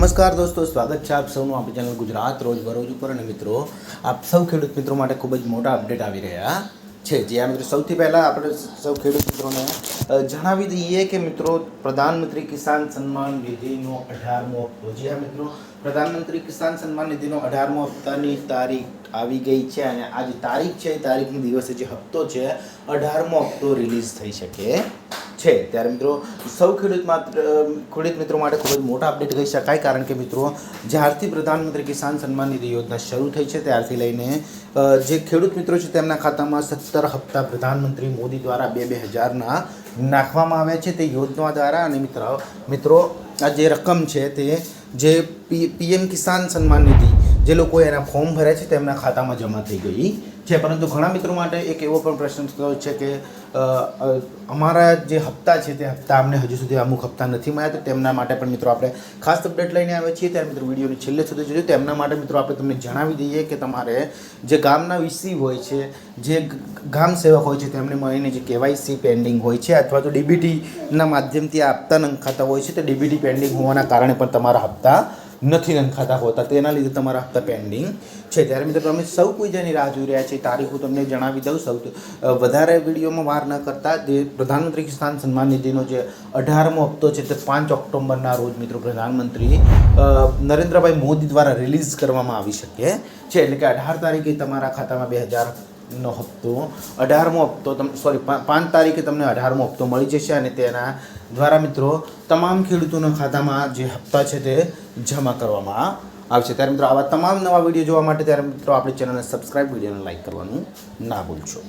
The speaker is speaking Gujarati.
નમસ્કાર દોસ્તો, સ્વાગત છે આપ સૌનું આપણી ચેનલ ગુજરાત રોજબરોજ ઉપર। અને મિત્રો, આપ સૌ ખેડૂત મિત્રો માટે ખૂબ જ મોટા અપડેટ આવી રહ્યા છે। જ્યાં મિત્રો સૌથી પહેલાં આપણે સૌ ખેડૂત મિત્રોને જણાવી દઈએ કે મિત્રો પ્રધાનમંત્રી કિસાન સન્માન નિધિનો 18મો હપ્તો, જી હા મિત્રો, પ્રધાનમંત્રી કિસાન સન્માન નિધિનો 18મો હપ્તાની તારીખ આવી ગઈ છે। અને આ જે તારીખ છે એ તારીખના દિવસે જે હપ્તો છે 18મો હપ્તો રિલીઝ થઈ શકે છે। ત્યારે મિત્રો સૌ ખેડૂત મિત્રો માટે ખૂબ જ મોટા અપડેટ કહી શકાય, કારણ કે મિત્રો જ્યારથી પ્રધાનમંત્રી કિસાન સન્માન નિધિ યોજના શરૂ થઈ છે ત્યારથી લઈને જે ખેડૂત મિત્રો છે તેમના ખાતામાં 17 હપ્તા પ્રધાનમંત્રી મોદી દ્વારા 2000ના નાખવામાં આવ્યા છે તે યોજના દ્વારા। અને મિત્રો આ જે રકમ છે તે જે પીએમ કિસાન સન્માન નિધિ જે લોકોએ એના ફોર્મ ભર્યા છે તેમના ખાતામાં જમા થઈ ગઈ છે। પરંતુ ઘણા મિત્રો માટે એક એવો પણ પ્રશ્ન થતો છે કે અમારા જે હપ્તા છે તે હપ્તા અમને હજુ સુધી અમુક હપ્તા નથી મળ્યા, તો તેમના માટે પણ મિત્રો આપણે ખાસ અપડેટ લઈને આવ્યા છીએ। ત્યારે મિત્રો વિડીયોની છેલ્લે સુધી જોજો। તેમના માટે મિત્રો આપણે તમને જણાવી દઈએ કે તમારે જે ગામના વીસી હોય છે, જે ગામ સેવક હોય છે, તેમને મળીને જે કેવાયસી પેન્ડિંગ હોય છે અથવા તો ડીબીટીના માધ્યમથી આ હપ્તા નંખાતા હોય છે, તો ડીબીટી પેન્ડિંગ હોવાના કારણે પણ તમારા હપ્તા નથી નંખાતા હોતા, તેના લીધે તમારા હપ્તા પેન્ડિંગ છે। ત્યારે મિત્રો તમે સૌ કોઈ જેની રાહ જોઈ રહ્યા છે તારીખ હું તમને જણાવી દઉં। સૌથી વધારે વિડીયોમાં વાર ન કરતા, જે પ્રધાનમંત્રી કિસાન સન્માન નિધિનો જે 18મો હપ્તો છે તે 5 ઓક્ટોબરના રોજ મિત્રો પ્રધાનમંત્રી નરેન્દ્રભાઈ મોદી દ્વારા રિલીઝ કરવામાં આવી શકે છે। એટલે કે 18 તારીખે તમારા ખાતામાં 2000નો હપ્તો 18મો હપ્તો 5 તારીખે તમને 18મો હપ્તો મળી જશે। અને તેના દ્વારા મિત્રો તમામ ખેડૂતોના ખાતામાં જે હપ્તા છે તે જમા કરવામાં આવશે। ત્યારે મિત્રો આવા તમામ નવા વિડીયો જોવા માટે ત્યારે મિત્રો આપણી ચેનલને સબસ્ક્રાઈબ, વિડીયોને લાઈક કરવાનું ના ભૂલશો।